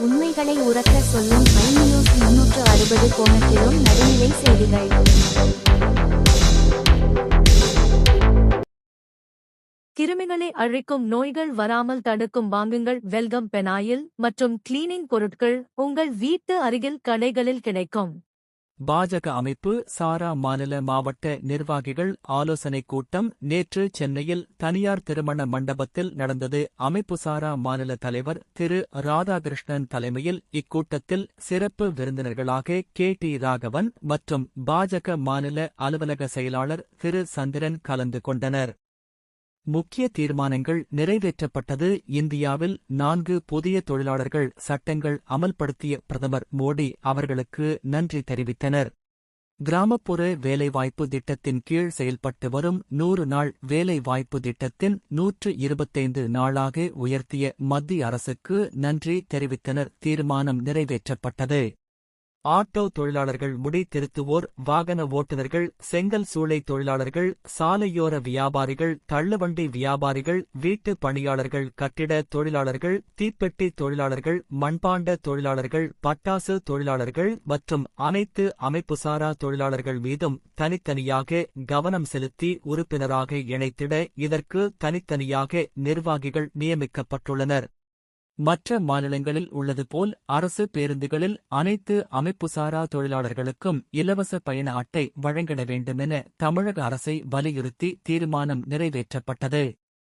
உண்மைகளை உரக்க சொல்லும் மைநியூஸ் 360 கோணத்திலும் நடுநிலை செய்திகள். கிருமிகளை அழிக்கும் நோய்கள் வராமல் தடுக்கும் வாங்குங்கள். வெல்கம் பெனாயில் மற்றும் கிளீனிங் பொருட்கள் உங்கள் வீட்டு அருகில் கடைகளில் கிடைக்கும். பாஜக அமைப்பு சாரா மாநில மாவட்ட நிர்வாகிகள் ஆலோசனைக் கூட்டம் நேற்று சென்னையில் தனியார் திருமண மண்டபத்தில் நடந்தது. அமைப்பு சாரா மாநில தலைவர் திரு ராதாகிருஷ்ணன் தலைமையில் இக்கூட்டத்தில் சிறப்பு விருந்தினர்களாக டி ராகவன் மற்றும் பாஜக மாநில அலுவலக செயலாளர் திரு சந்திரன் கலந்து கொண்டனர். முக்கிய தீர்மானங்கள் நிறைவேற்றப்பட்டது. இந்தியாவில் 4 புதிய தொழிலாளர்கள் சட்டங்கள் அமல்படுத்திய பிரதமர் மோடி அவர்களுக்கு நன்றி தெரிவித்தனர். கிராமப்புற வேலைவாய்ப்பு திட்டத்தின் கீழ் செயல்பட்டு வரும் 100 நாள் வேலைவாய்ப்பு திட்டத்தின் 125 நாளாக உயர்த்திய மத்திய அரசுக்கு நன்றி தெரிவித்தனர். தீர்மானம் நிறைவேற்றப்பட்டது. ஆட்டோ தொழிலாளர்கள், முடி திருத்துவோர், வாகன ஓட்டுநர்கள், செங்கல் சூளை தொழிலாளர்கள், சாலையோர வியாபாரிகள், தள்ளுவண்டி வியாபாரிகள், வீட்டு பணியாளர்கள், கட்டிட தொழிலாளர்கள், தீப்பெட்டி தொழிலாளர்கள், மண்பாண்ட தொழிலாளர்கள், பட்டாசு தொழிலாளர்கள் மற்றும் அனைத்து அமைப்புசாரா தொழிலாளர்கள் மீதும் தனித்தனியாக கவனம் செலுத்தி உறுப்பினராக இணைத்திட இதற்கு தனித்தனியாக நிர்வாகிகள் நியமிக்கப்பட்டுள்ளனர். மற்ற மாநிலங்களில் உள்ளது போல் அரசு பேருந்துகளில் அனைத்து அமைப்புசாரா தொழிலாளர்களுக்கும் இலவச பயண அட்டை வழங்கிட வேண்டுமென தமிழக அரசை வலியுறுத்தி தீர்மானம் நிறைவேற்றப்பட்டது.